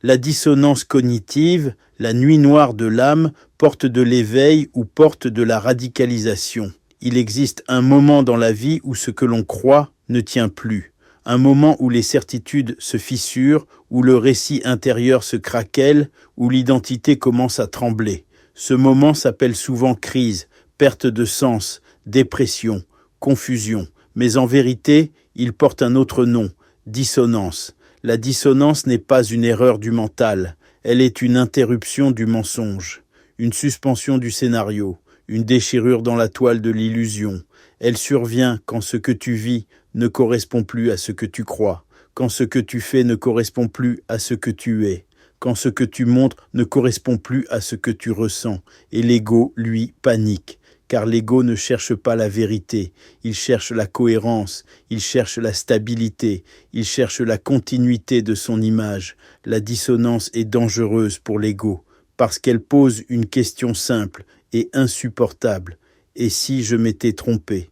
La dissonance cognitive, la nuit noire de l'âme, porte de l'éveil ou porte de la radicalisation. Il existe un moment dans la vie où ce que l'on croit ne tient plus. Un moment où les certitudes se fissurent, où le récit intérieur se craquelle, où l'identité commence à trembler. Ce moment s'appelle souvent crise, perte de sens, dépression, confusion. Mais en vérité, il porte un autre nom, dissonance. La dissonance n'est pas une erreur du mental, elle est une interruption du mensonge, une suspension du scénario, une déchirure dans la toile de l'illusion. Elle survient quand ce que tu vis ne correspond plus à ce que tu crois, quand ce que tu fais ne correspond plus à ce que tu es, quand ce que tu montres ne correspond plus à ce que tu ressens, et l'ego, lui, panique. Car l'ego ne cherche pas la vérité, il cherche la cohérence, il cherche la stabilité, il cherche la continuité de son image. La dissonance est dangereuse pour l'ego, parce qu'elle pose une question simple et insupportable. Et si je m'étais trompé?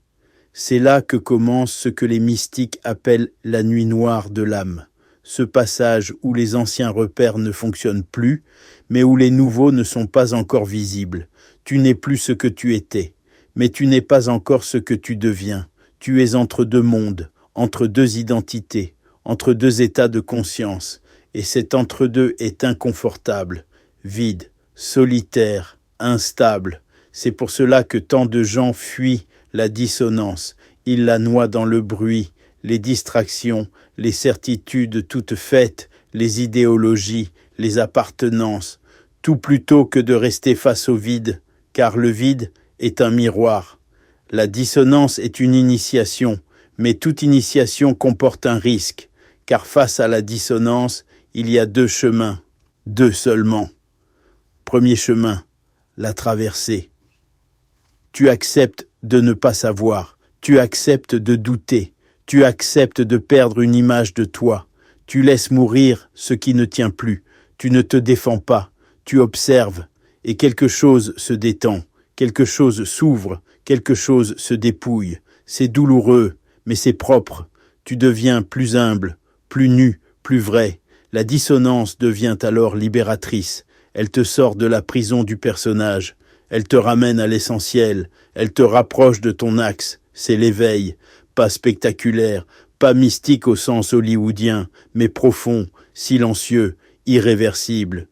C'est là que commence ce que les mystiques appellent la nuit noire de l'âme. Ce passage où les anciens repères ne fonctionnent plus, mais où les nouveaux ne sont pas encore visibles. Tu n'es plus ce que tu étais, mais tu n'es pas encore ce que tu deviens. Tu es entre deux mondes, entre deux identités, entre deux états de conscience, et cet entre-deux est inconfortable, vide, solitaire, instable. C'est pour cela que tant de gens fuient la dissonance. Ils la noient dans le bruit, les distractions, les certitudes toutes faites, les idéologies, les appartenances, tout plutôt que de rester face au vide, car le vide est un miroir. La dissonance est une initiation, mais toute initiation comporte un risque, car face à la dissonance, il y a deux chemins, deux seulement. Premier chemin, la traversée. Tu acceptes de ne pas savoir, tu acceptes de douter, tu acceptes de perdre une image de toi, tu laisses mourir ce qui ne tient plus, tu ne te défends pas, tu observes, et quelque chose se détend, quelque chose s'ouvre, quelque chose se dépouille. C'est douloureux, mais c'est propre. Tu deviens plus humble, plus nu, plus vrai. La dissonance devient alors libératrice. Elle te sort de la prison du personnage. Elle te ramène à l'essentiel. Elle te rapproche de ton axe. C'est l'éveil. Pas spectaculaire, pas mystique au sens hollywoodien, mais profond, silencieux, irréversible.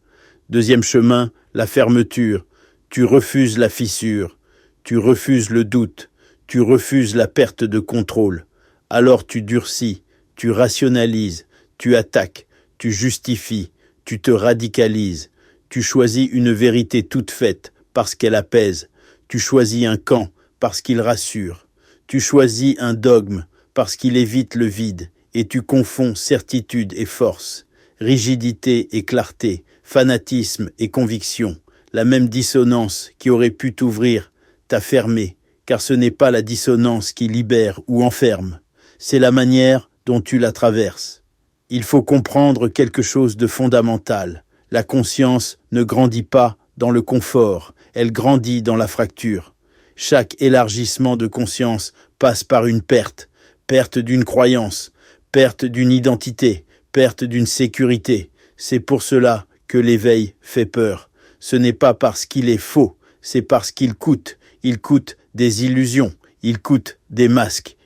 Deuxième chemin, la fermeture. Tu refuses la fissure. Tu refuses le doute. Tu refuses la perte de contrôle. Alors tu durcis, tu rationalises, tu attaques, tu justifies, tu te radicalises. Tu choisis une vérité toute faite parce qu'elle apaise. Tu choisis un camp parce qu'il rassure. Tu choisis un dogme parce qu'il évite le vide. Et tu confonds certitude et force, rigidité et clarté, fanatisme et conviction. La même dissonance qui aurait pu t'ouvrir t'a fermé, car ce n'est pas la dissonance qui libère ou enferme. C'est la manière dont tu la traverses. Il faut comprendre quelque chose de fondamental. La conscience ne grandit pas dans le confort, elle grandit dans la fracture. Chaque élargissement de conscience passe par une perte, perte d'une croyance, perte d'une identité, perte d'une sécurité. C'est pour cela que l'éveil fait peur. Ce n'est pas parce qu'il est faux, c'est parce qu'il coûte. Il coûte des illusions, il coûte des masques,